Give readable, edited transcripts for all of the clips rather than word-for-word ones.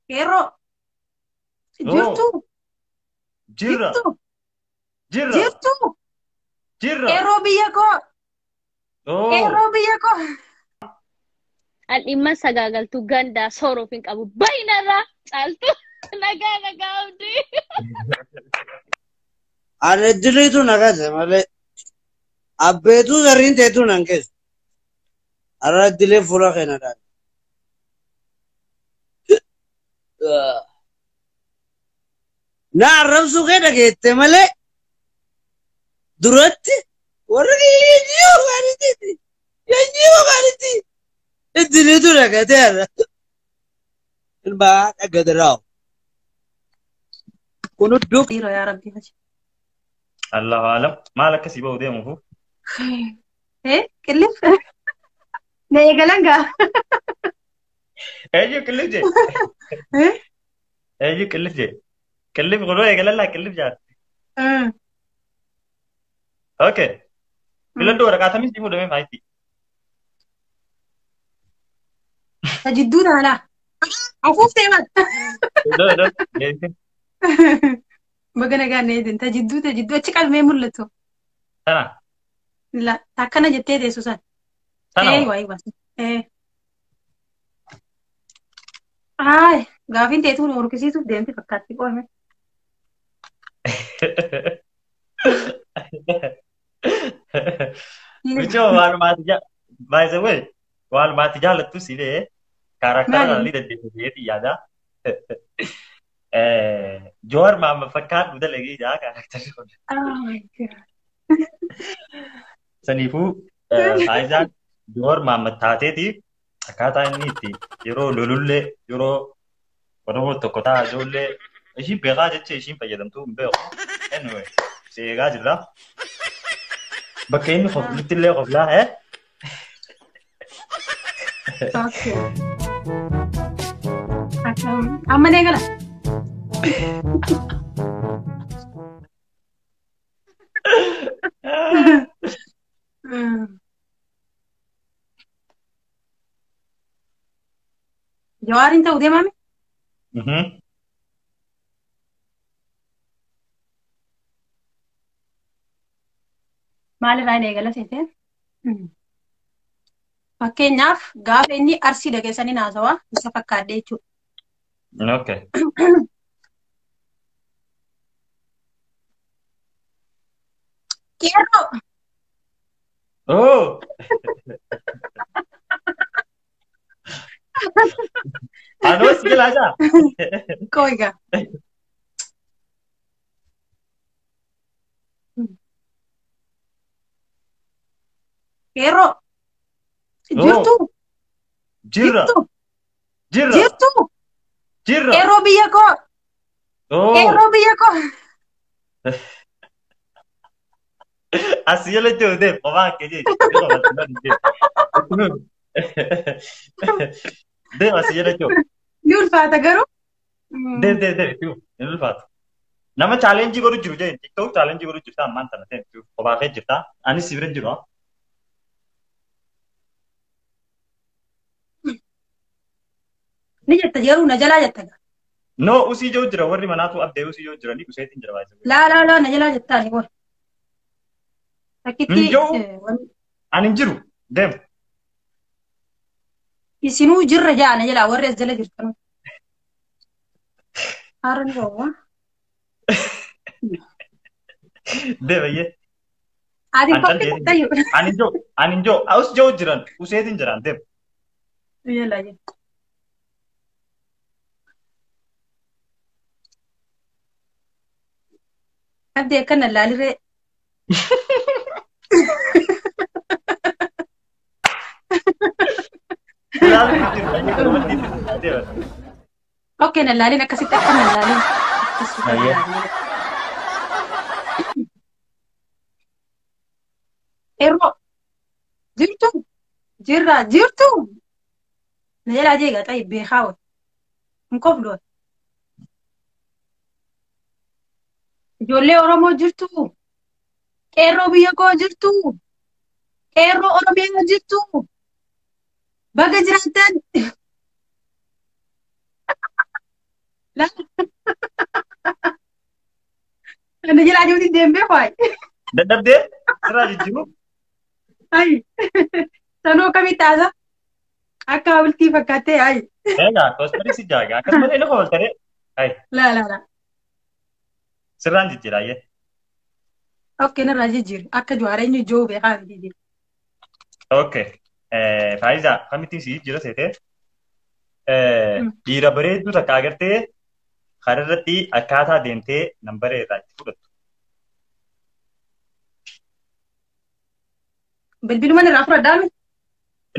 Qeerroo Oh, jirtu jirra, jirtu jirra, jirtu jirra. qeerroo biyya koo Oh, qeerroo biyya koo. An dhimma sagaagaltuu gandaa sooroof hin qabu. Bayinarraa caaltu nagaa nagaa hundi. Ada diritu nagas malee abbeetu zarriin teetu nan keessa. Ara dilee fuula keenya dhaan. Na arrabsuu kee dhageette malee duratti warra leenjii ogaanitti leenjii ogaanitti diritu dhagatee arra. Ilmaa dhagate raawu. Kun hudduu Dhiiroo yaa rabbi fachi. Allah alam. Maal akkasii ba'u deemuufu? Qillif na eegalangaa. Eenyu qillif jee? Eenyu qillif jee? Qillif kunoo eegalallaa qillif jaarti. Okay. Filadhu waraqaa tamis ni fuudhamee faayitii. Ta jidduu taanaa afuuftee mal. Iddoo iddoo deemte. Baga nagaan na eedin ta jidduu achi qalmee mul'atu. Sana. Akkana jettee teessu san. Sana hoo? Waayee baasa. Haay gaafiin teetuu nu horkisiisuuf deemti fakkaatti qoome. Bichoo by the way, walumaati jaalattu silee karaktara Maali? nalli dandeessiseeti yaada. Joor maama fakkaatu dalagee jaa karaktarri kun. Oh my God. Saniifuu faayidaan joor maama taateeti akkaataa inni itti yeroo lolullee yeroo Oromoo tokko ta'a ijoollee ishiin beekaa jecha ishiin fayyadamtuu hin beeku. Anyway, si eegaa jirra. Bakka inni qoflitti illee qoflaa Okay. Amma nee gala. Jawaarin ta'uu deemame? Maalirraa hin eegala seetee? Fakkeenyaaf gaafa inni arsii dhageessanii naasawaa isa fakkaadde jechuudha. Okay. Qeerroo! Oh! Anos gila aja. Koo egaa. Qeerroo! Jirtu! Jirra. Jirtu! Jirra. Jirtu! Jirra. Qeerroo biyya koo! Oh. Qeerroo biyya koo! Así yo le digo de papá que yo de así yo le digo Ni ulfaata garuu? de tu en el fato. Nama challenge goru jiru je TikTok challenge goru jirta amman tan ten tu papá ke jirta ani sivren jiru. Ni jetta jaruu na jalaa jetta gaa. No usi jo jira warri manatu abde usi jo jira ni usetin jira baay'ee. Laa na jalaa jettaa ni gola. Takkitti Ani jiru dem. isinuu jirra jaa na jalaa warri as jala jirtan. Haaran gowwaa. De baye. Ati koppi tattayyuu. Ani jo aus jo jiran usetin jiran dem. Jalaa jetta. Abdi akkana laaliree. Okay, na laalin akkasitti akkana laalin. Qeerroo! Jirtu! Jirtu! Na jalaa jeegaa ta'e beekaa wal. Hin koflu wal. Ijoollee Oromoo jirtu. Qeerroo biyya koo jirtu. Qeerroo Oromiyaa jirtu. Baga jiraattan. Ana jala jodi dembe fay. Dadhabdee sirraa jijjiiru. Ay. Sano kami taza. Akka ulti fakkaate ay. Egaa koostarii si jaaga akkasumas inni kooltaree. La. Sirraan jijjiiraayyee. Okay na raji jir. Akka juara inni jobe ha didi. Okay. Faayidaa kamittiin si jijjiira seetee dhiira bareedduu takka agartee kararratti akkaataa deemtee nambaree irraa itti fudhattu. Bilbiluma irraa fudhadhaami.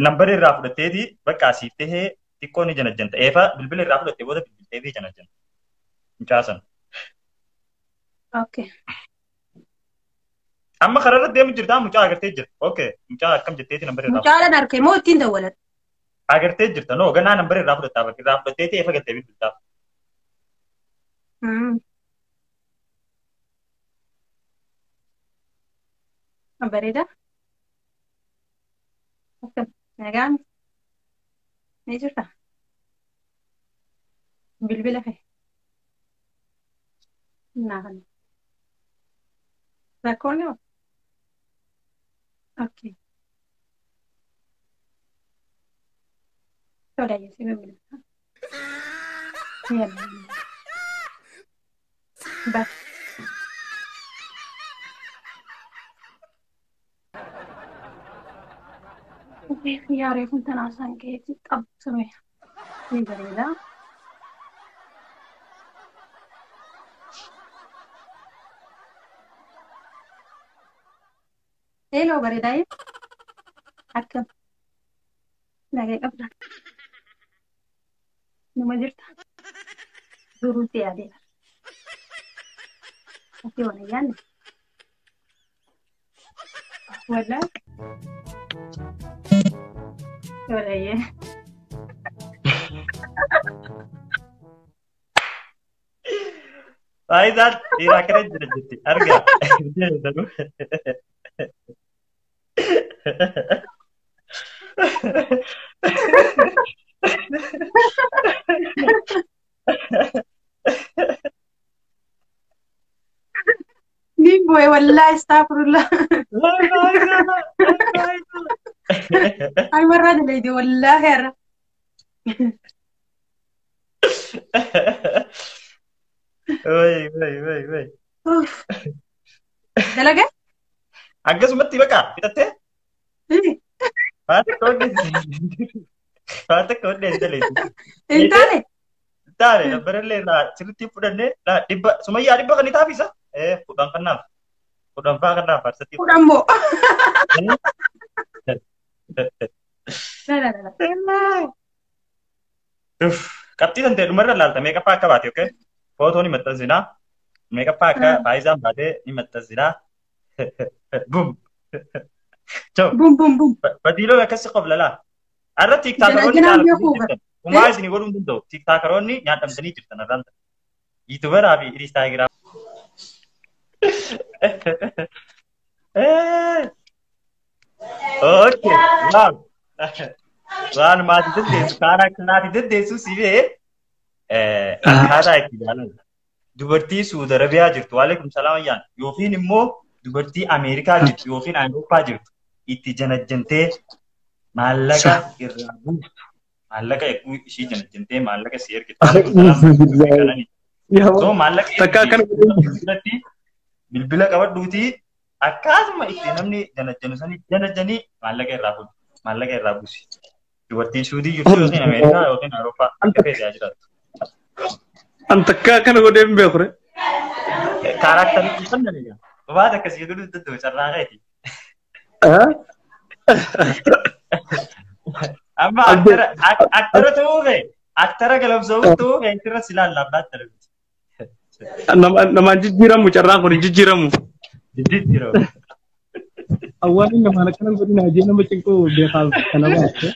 Nambaree irraa fudhatteeti bakka asiif tahee xiqqoo ni janajjanta. Eefa bilbila irraa fudhattee booda bilbiltee fi janajjanta. Mucaasan. Okay. Amma kararratti deemu jirtaa mucaa agartee jirta. Okay. Mucaa akkam jetteeti nambaree irraa Mucaa darke moo ittiin dawwalat. agartee jirta. No ganaa nambaree irraa fudhattaa bakka irraa fudhatteeti eefa galtee bilbiltaaf. Bareeda. Akkam nagaan ni jirta. Bilbila kee. Naakan. Rakkoon yoo. Okay. Tola yeesi bilbila. Yalla. Ba. Yaaree kun tanaa isaan keetti qabsame. Ni bareeda. Hello bareedaa ye. Akkam. Nagee qabda. Numa jirta. Duruutti yaadeera. Ati waan ayyaanne. Wallahi. Oraya. Faayidaan dhiiraa kana jira jetti argaa. Ni boy wallahi astaghfirullah. Ay marra de lady wallahi ara. Wai. Dalaga? Akkasumatti bakka fitattee? Faata koodee daleetu. Intale? Taane nambarallee irraa sirriitti fudhannee dhibba sumayyaa dhibba kan taafisa? Kudhan kannaaf. Kudhan faa kannaaf farsatti. Kudhan moo? Qabxii tantee dhumarra laalta meeqaffaa akka baate okay? Footoo ni maxxansinaa. Meeqaffaa akka faayisaan baatee ni maxxansinaa. Bum. Ciao. Bum. Badiiloo akkasii qoblalaa. Arra tiiktaakaroonni jaallatanii Kumaa isinii godhuun danda'u. Tiiktaakaroonni nyaadhamsanii jirtan irraan ta'a. Yuutuubaraa fi Inistaagiraam. Okay. Wow. Waan maatii dandeessu kaan akka naati dandeessu si bee akkaataa itti jaalala. Dubartii Suudi Arabiyaa jirtu waalaikum salaam ayyaan yookiin immoo dubartii Ameerikaa jirtu yookiin Awurooppaa jirtu itti janajjantee maallaqa irraa buuftu. Maallaqa eeguu ishii janajjantee maallaqa si ergitu. So maallaqa bilbila qabadhuutii akkasuma itti namni janajjanu sanii janajjanii maallaqa irraa fuudhu. Maallaqa irraa buusi. Dubartiin Suudii jirtu yookiin Ameerikaa yookiin Awurooppaa akka feesaa jiraattu. Antakkaa kana godhee hin beekure. Kaaraaktarii kuusan dalagaa. Babaata akkasii godhuu danda'u carraa qayti. Amma aktara ta'uu fee aktara galabsa'uu ta'uu fee irra si laallaaf laata dalaguuti. Namaan jijjiiramu carraan kun jijjiiramu. Jijjiiramu. Awwaan namaan akkana godhina ajee nama cinqoo beekaaf kana baate.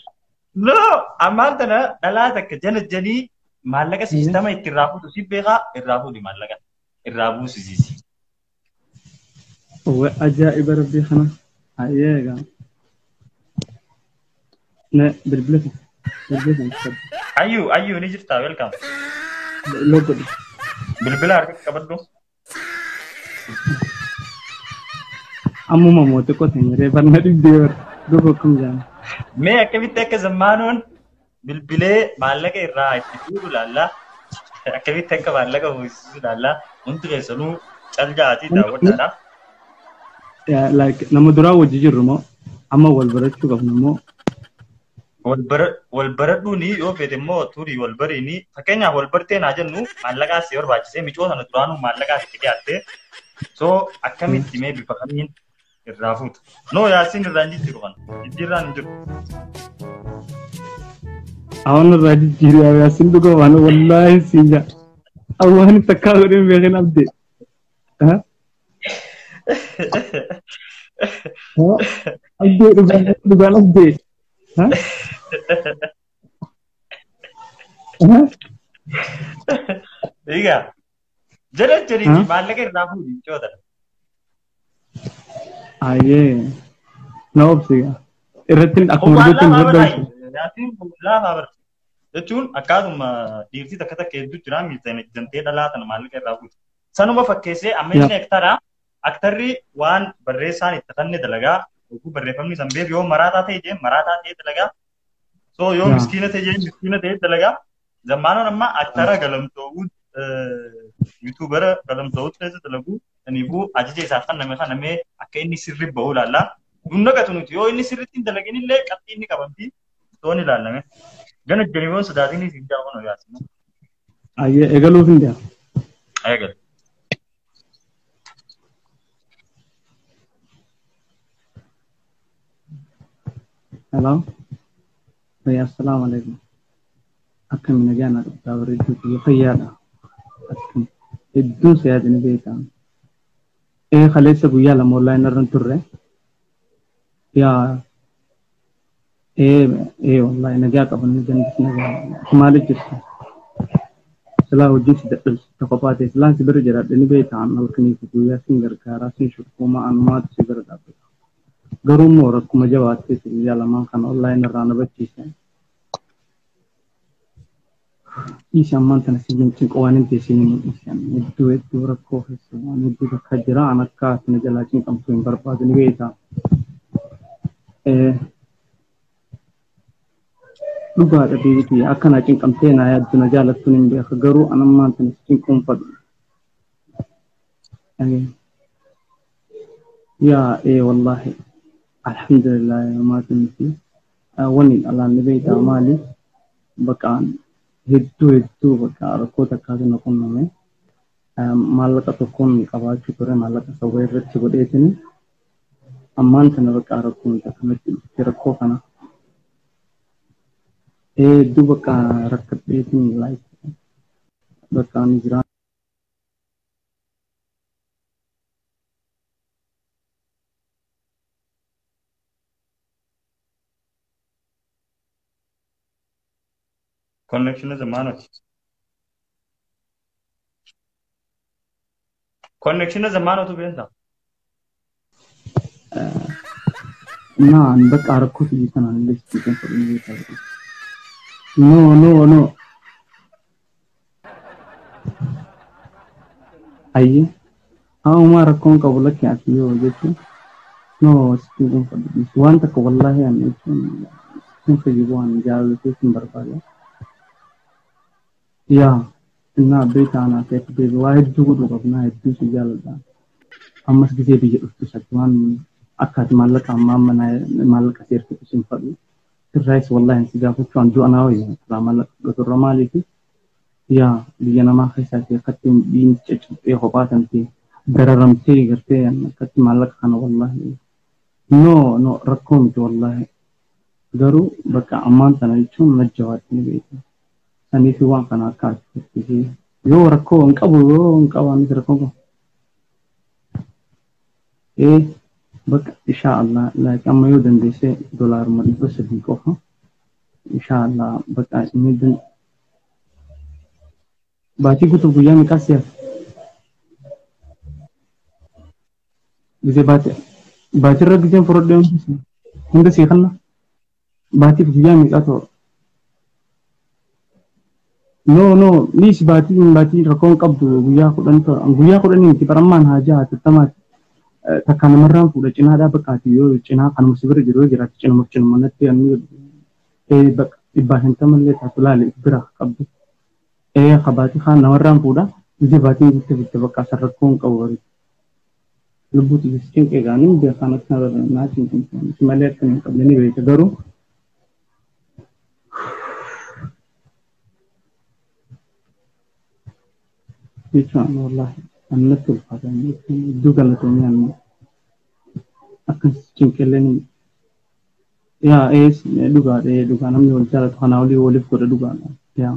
No, ammaan tana dhalaa takka janajjanii maallaqa siistama itti irraa fuudhu si beekaa irraa fuudhi maallaqa irraa buusisiisi. Ajaa'iba rabbii kana. Eegaa. Ne bilbila kan. Ayyuu ni jirtaa welcome. Logodhi. Bilbila harka qabadhu. Ammuma moote qotan yeree barna dhibdee duuba kam jaan. Mee akkamitti akka zammaanuun bilbilee maallaqa irraa itti fuudhu laallaa. Akkamitti akka maallaqa fuudhu laallaa. Wanti keessanuu caljaati daawwadhaadha. Like nama duraa wajji jirru moo amma wal barachuu qabna moo. Wal baradhuuni yoo fedhe immoo turii wal bariini fakkeenyaaf wal bartee naa jennu maallaqaas si barbaachisee micoo sana duraanuu maallaqaas itti dhiyaattee soo akkamitti mee bifa kamiin irraa fuuta. Noo yaasiin irraa hin jijjiiru kana jijjiirraan hin jiru. Awan irraa jijjiiru yaasiin dhugaa waan wallaahi siin jaa. Awwaan takkaa godheen beekan abdee. Abdee dhugaan abdee. Egaa jala jedhii maallaqa irraa fuudhi cootadha. Ayyee na obsiga irratti akkuma argattan irratti yaatiin laafaa barti jechuun akkaatuma dhiirtii takka takka hedduu jira miidhagina jantee dhalaa tana maallaqa irraa fuudhi. Sanuma fakkeessee amma inni aktarri waan barreessaan itti kanne dalagaa yookiin barreeffamni san beeku yoo maraataa ta'e dalagaa. So yoo miskiina ta'e dalagaa zammaanoon amma aktara galamtoowwan yuutuubara galamtoowwan keessa dalagu kaniifuu ajaja isaaf kannamee akka inni sirri ba'uu laallaa. Dunna qatu nuti yoo inni sirriitti hin dalagin illee qabxii inni qabamti toon ilaallame. Gana janiiwwan sodaatiin isin jaawwan yaasina. Ayyee eegaluuf hin deemu. Eegalu. Hello. Assalamu alaikum. Akkam nagaan adda bareedduu fi fayyaadha. Akkam hedduu siyaadni beekan. Kaleessa guyyaa lama online irra turre. Yaa online nagaa qaban gandis nagaa maaliif jirtu? Silaa hojii si dadhabsi tokko baatee silaan si bira jiraadhani beekan halkanii fi guyyaa sin gargaaraa sin shurkuuma anumaatu si bira dhaabbata. Garuu immoo rakkuma jabaattee guyyaa lamaan kan online irraa na bachiise. Isa ammaan tana si cinqoo waan hin teessine mul'isan hedduu rakkoo keessa waan hedduu bakka jira an akka asina jalaa cinqamtuu hin barbaadu ni beektaa. Dhugaadha beektii akkana cinqamtee naa yaaddu na jaalattuun hin beeka garuu an ammaan tana si cinquun fadhu. Yaa wallaahi alhamdulillah maatiin fi wani alaan ni beektaa maaliif baqaan hedduu bakka rakkoota akkaataa qunname maallaqa tokkoon qabaachuu ture maallaqa sawwaa irratti godheetini ammaan tana bakka rakkoon akkanatti dhufte rakkoo kana hedduu bakka rakkadheetini laayif bakka ni jira. Connection is a manot. Connection is a manot to Benta. Nah, but our coffee is an list for you. No. Aye. How Mara Conca will look at you? No, speaking for this one, the Kawallahi and it's simply one jar in Barbara. Yeah, na beta na tek be wide jugu do na itu sejala da amma sige bi to sakwan akat malaka amma na malaka ser ke simple rais wallahi siga fu kan do ana wi ramal to ramali ki ya biyana ma khaisa ke khatim bin che e hobatan ti dararam te garte an kat malaka kana wallahi no rakom to wallahi garu baka amman tan chun na jawat ni be and if you want an account, you're a cone, and Kawan is a congo. But inshallah, like I'm more than they say, dollar money was a big offer. Inshallah, but I need but you go to Guyana Cassia. Is a but you're a for them in the Sihana. But if Guyana is at all. no ni si bati rakon qabdu guyyaa kudhan inti barammaan haajaa tattamaa takka namarraan fuudha cinaadhaa bakkaati yoo cinaa kan musibira jiru yoo jiraate cinuma natti anni bakka dhibbaa shantamallee taatu laale bira qabdu qabaati kaan namarraan fuudha ije baatiin bitte bakka sarrakkoon qabu bari lubbuuti jisiin qeegaanii beekaan akka naatiin kun malee akka hin qabne ni beeka garuu jechuun wallahi annatti ulfaatan iddoo galatoomii annu akkas cinqilleen yaa dhugaa namni wal jaalatu kanaa olii waliif godha dhugaadha yaa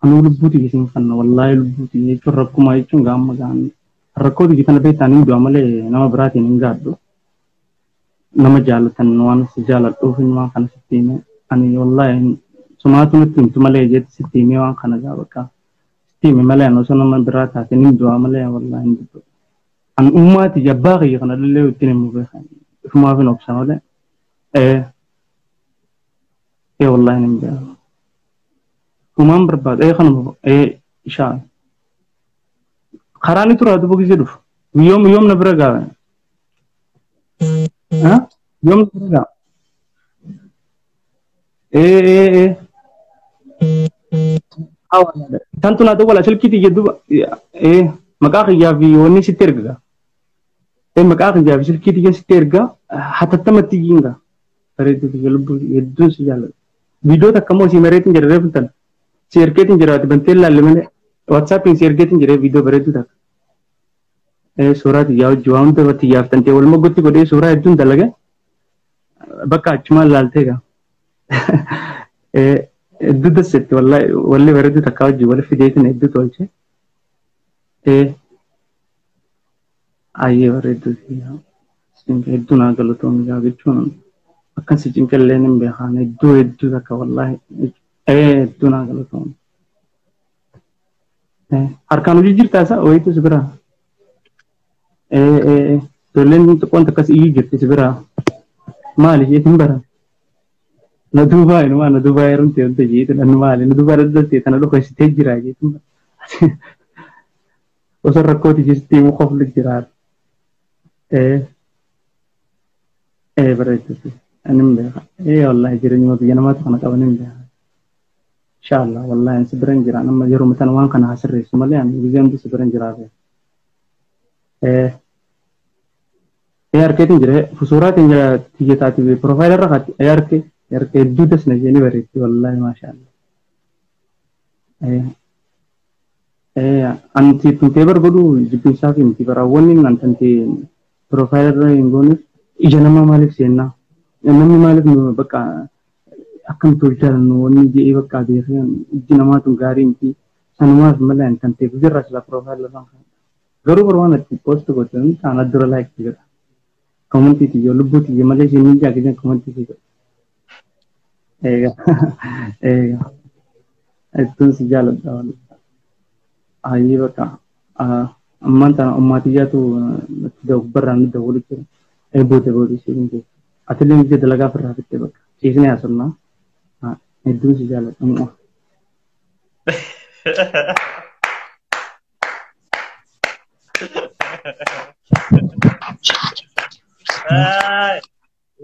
anuu lubbuuti jisiin kanna wallaahi lubbuuti jechuun rakkuma jechuun gaamma gaanni rakkooti jitana beektaan hin du'a malee nama biraatiin hin gaadhu nama jaalatan waan si jaaladhuuf waan kana sitti hime ani wallaahi sumaatu nutti himtu malee jetti sitti hime waan kana gaa bakka sitti hime malee anoo nama biraa taateen hin du'a malee wallaahi hin dubbu an ummaati jabbaa kiyya kana lillee ittiin himu beekan ifumaaf hin obsa malee wallaahi hin beekan umaan barbaada kanuma ishaa karani tura tu begitu dulu. Yom na beraga. Hah? Yom na beraga. Awal. Tantu na tu wala cel kiti jedu. Maka ya vi oni siterga. Maka ya vi cel kiti je siterga. Hatta tamati jinga. Tare tu gelbu yedu sejala. Video tak kamu si meretin jadi rebutan. Share ketin jadi bantel lalu mana. WhatsApp in share getting jere video beredu tak surat yaw juwan te wati yaftante wal mogotti gode sura edun dalaga baka achma laltega eddu daset wallahi beredu takawji wal fideytin eddu tolche ayye beredu singe eddu na galoto mi gachun akan si jinkellen be khane eddu takka wallahi eddu na galoto harkaan hojii jirtaa isaa wayitu si biraa tolleen xiqqoon takkas iyyuu jirti si biraa maali jeetin bara na duubaa inumaa na duubaa yerumte wanta jeetu dhan maali na duubaa daddalte tana dhokasitee jiraa jeetin bara osoo rakkooti jirti immoo qofli jiraa bareeddatu anin beeka wallahi jireenyuma biyya namaatu kana qaban hin beeka insha Allah wallahi sibiran jira nama yeroo matan waan kana hasirreessu malee ani biyyan du sibiran jira arkeetin jira fusuraatin jira tiyataati be profiler rakati arke dudas na jeni bareetti wallahi masha Allah anti tunte bargodu jibinsa fi mti barawonni nantanti profiler ingoni ijanama malik senna namni malik baka akan tolchan woni je bakka beekan dinamatu garinti sanumas malan tante gujra sala profile la garu barwana post ko tan ana dura like tiga comment ti yo lubuti je male je ninja ke comment ti etun si jala dawal ayi baka amanta ummatiya tu da barran da wuri bote si atlen je dalaga farra bitte baka isne asalna itu sih jalan semua.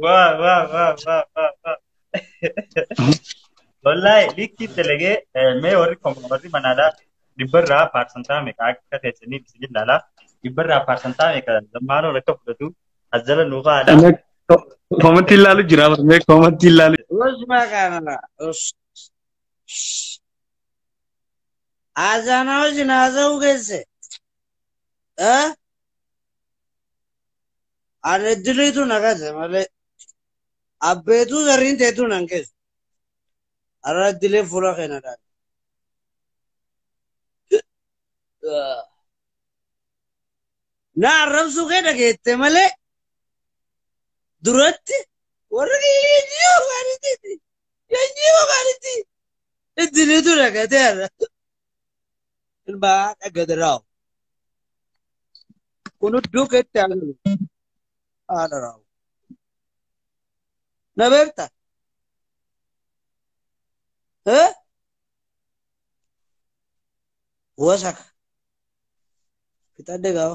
Wah. Wallahi likti telege मैं और कॉमर्स बनाना डिब्बर रहा पार्संता में का कैसे नहीं बिजली लाला डिब्बर रहा पार्संता में का जमानो रखा फुटू अजल नुका आला Komentar lalu jerawat, me komentar lalu. Us makana us azana us jinaza ugese ane dili tu nagase male abbetu zarin tetu nankes ara dile fura khena da na arab su khena gette male duratti warri jiyo gariti dile tu nagate ara ilba agadrao kunu dukette ana raw na berta Wasak. Kita ada kau.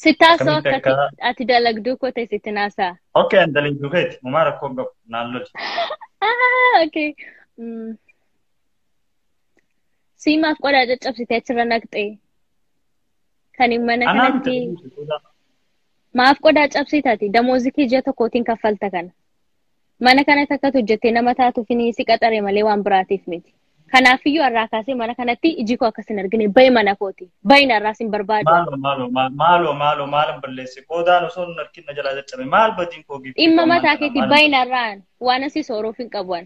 Sitaasoo Akkamitti akka ati dalagduu koo ta'e sitti naasaa. okay andalin dukeeti umaa rakkoo hin qabu naan loli. Okay. Siimaaf qodaa caccabsitee achirra naqxee. Kan mana kanatti maaf qodaa cabsitaati damoozikii ji'a tokkootiin kaffalta kana. Mana kanatti akkatu hojjettee nama taatuuf ni si qaxare malee waan biraatiif miti. Kanaafiyyuu har'aa kaasee mana kanatti iji koo akkas hin argine bayi mana kooti. Bayi narraas hin barbaadu. Maalo balleesse qodaan osoo hin argin na jalaa caccabe maal badiin koo giiftii. Dhimma mataa keetii bayi narraan waan asii sooruuf hin qabuan.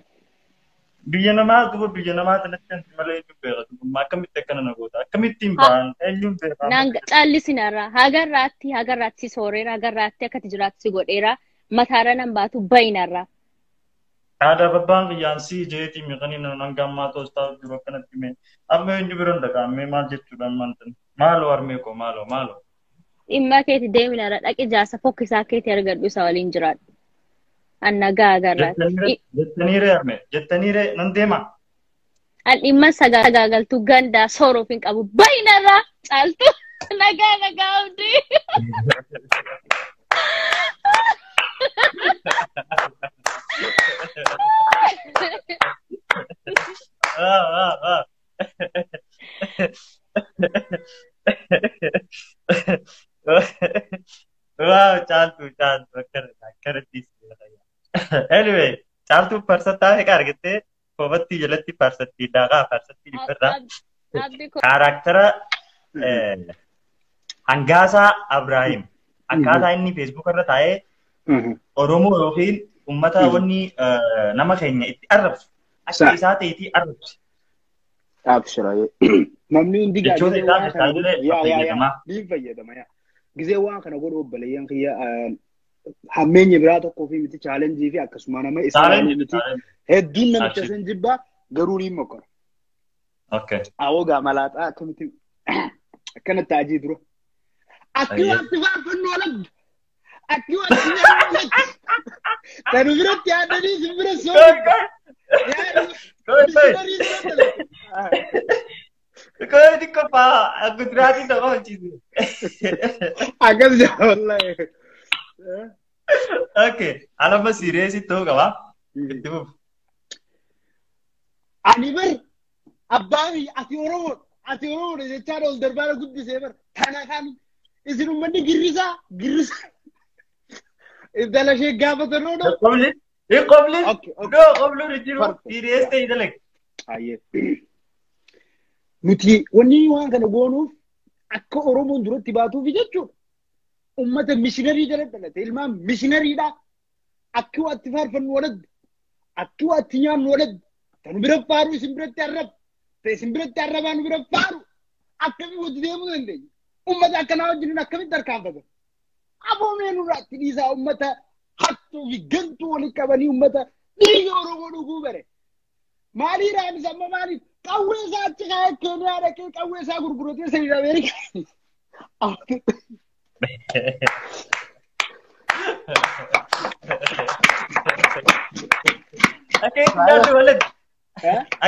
Biyya namaa duba biyya namaa kanatti kan malee eenyuun beekatu akkamitti akkana na goota akkamittiin ba'an eenyuun beekama. Naan caallisinarraa hagarraatti si sooreera hagarraatti akkati jiraatti si godheera mataara nan baatu bayi narraa. Ada babbaan qiyyaansi jeetii miqanii nan gammaa toostaa jiru akkanatti mee amma eenyu biroon dhaqaamee maal jechuudhaan maantan maaloo harmee koo maaloo. Dhimma keeti deeminarra dhaqi jaarsa fokkisaa keeti argadhu isa waliin jiraadhu. Annagaa agarraati. Jettaniire nan deema. An dhimma sagaagaltuu gandaa sooruuf hin qabu bayinarraa caaltu nagaa hundi. Wow, caaltu akkanatti. Anyway, caaltu farsattaa meeqa argattee koobatti jalatti farsattii daaqaa farsattii dhibbarraa kaarakter Hangaasaa Abrahaim akkaataa inni Facebook irra taa'ee Oromoo yookiin ummata wanni nama keenya itti arrabsu akka isaa ta'eetii arrabsu. Abshiraaye. Namni hundi Jechoota isaa tajaajila fayyadama. Gizee waan kana godhu obboleeyyan kiyya hammeenya biraa tokkoo fi miti chaalenjii fi akkasuma nama isaa miti hedduun namicha san jibbaa garuu ni mokkora. Okay. Awoogaa malaaxaa akkamitti akkanatti taajii dura. Akki waanti faarfannu walabdu. Akki waanti walabdu. Kan biratti yaadanii simbira soorata. Kau di kepala, aku terhati tak kau cium. Agak jauh lah. Okay, alamat serius itu kawan. Itu. Animer, abang, ati orang ni cara ul derbar aku di seber. Tanah kami, isi rumah ni girisa. Idalah sih gapa terus. Komplin. Okay. Komplin itu serius tu itu lagi. Aye. Nuti wanni waan kana goonuuf akka Oromoon duratti baatuuf jechuudha. Ummata mishiinarii jala dhalate ilmaan mishiinariidha. Akki waatti faarfannu waladdu. Akki waatti nyaannu waladdu. Tanu bira faaru isin biratti arraba. Isin biratti arrabaa nu bira faaru. Akkamii wajji deemuu dandeenya. Ummata akkanaa wajjin akkamitti tarkaanfatan. Aboomee nurraatti dhiisaa ummata hattuu fi gantuu walitti qabanii ummata dhiiga Oromoo dhuguu bare. Maalii raamis amma maaliif? Kawwesa achi kaya Kenya dhaqee kawwesa gurguratee sanii Ameerika.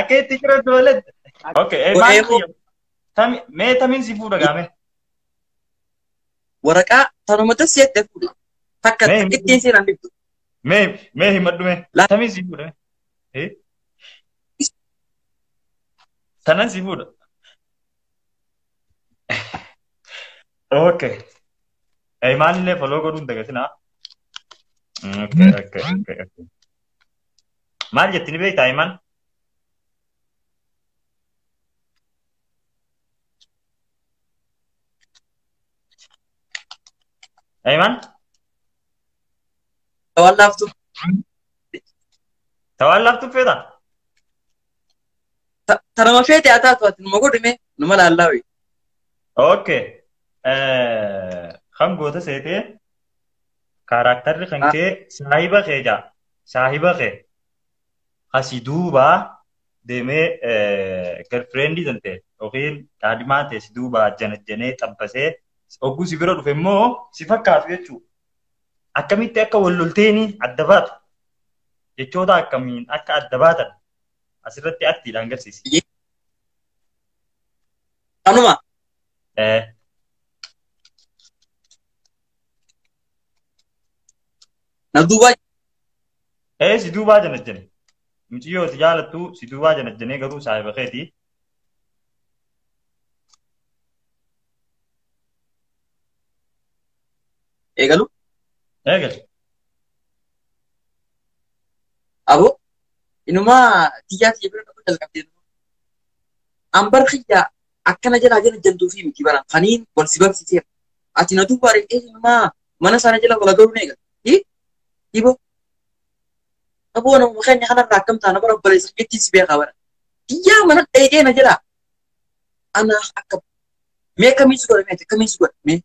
Akeetti jira dooled. Okay, mee tamiin si fuudha gaame. Waraqaa tanumata seette fuudha. Takka ittiin seenan dhibdu. Mee himadhu mee tamiin si fuudha. Tanan si fuudha. Okay. Maalillee foloo godhuun dagatina. Okay. Maal jettini beektaa Iman? Iman? Tawaan laaftu feeta? Tanama feete haa taatu ati numa godhime numa laallaawe. Okay. Kan goota seetee kaaraaktarri kan kee saahiba kee jaa. Saahiba kee asii duubaa deemee girlfriendii tante yookiin kaadhimaa ta'e si duubaa janajjanee xabbasee ogguu si bira dhufe immoo si fakkaatu jechuudha. Akkamitti akka wal lolteeni adda baatu. jechoota akkamiin akka adda baatan asirratti attiidhaan agarsiisi. Anuma. Na duuba. Si duubaa jana jene. Muciyyooti jaalattu si duubaa jana jenee garuu saahiba keeti. Eegalu. Eegalu. Abo. Inumaa xiyyaa xiyya bira dhaquu jalqabdee. Ambar xiyyaa akkana jalaa jala jantuu fi miti baran kaniin wal si barsiiseera. Ati na duuba re'ee inumaa mana sana jala wal agaruu eegalu. Ibo. Aboo nama keenya kanarraa akkam taana bara obboleessa keetti si beekaa bara. Xiyyaa mana dheedhee na jalaa. Ana akka mee kamiin si godha mee kamiin si godha mee.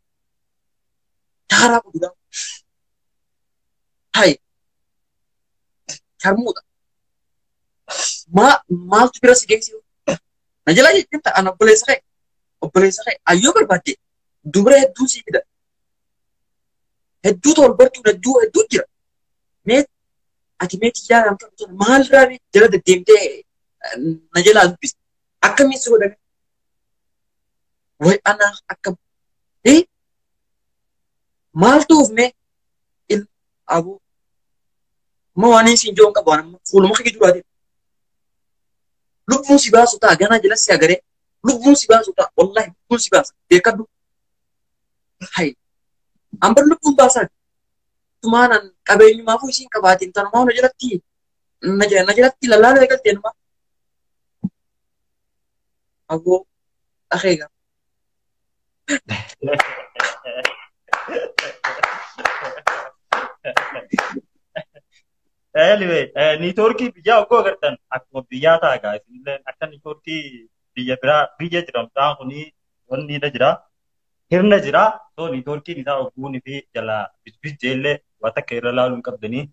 Taaraa guddaa. Hai. Karmuudha. Maaltu bira si geessisu? Na jalaa jechuun ta'an obboleessa kee ayyoo barbaadde dubara hedduu sii fida. Hedduu tol bartuun hedduu jira. Mee ati mee xiyyaa ramta maalirraa jala deddeemtee na jalaa dubbisa. Akkamiin si godhame? Way ana akkam. Maaltu ufme abu ma waan siin joon qabu waan fuuluma kee duraati. Lubbuun si baasu ta'a ganaa jala si agaree lubbuun si baasu ta'a wallahi lubbuun si baasa beekadhu. Hai ambar lubbuun baasaa tumaanan qabeenyumaafuu isiin qabaatiin tanumaa na jalatti lallaalu eegaltee numaa. Aboo akeega. Anyway, niitoorkii biyyaa oggoo agartan akkuma biyyaa ta'a gaa'is illee akka niitoorkii biyya biraa biyya jedhamtaan kuni wanni jira. Hirna jira. So niitoorkiin isaa ogguun fi jala bisbijjee illee waan akka irra laaluu hin qabdanii.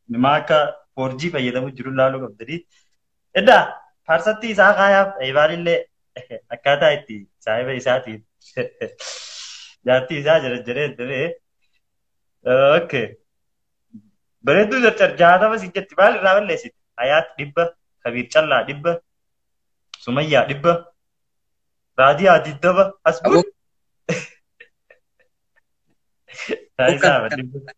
Nama akka 4G fayyadamu jiru laaluu qabdanii. Edda faarsatti isaa kaayaaf eebaan illee akkaataa itti saahiba isaatiin jaartii isaa jira jedhee. Okay. Bareedduu jaatama si jetti maal irraa balleessite? Hayaat 100, Kabiir Callaa 100, Sumayyaa 100, Raadiyaa 20, Asbuun. Taayisaa 100.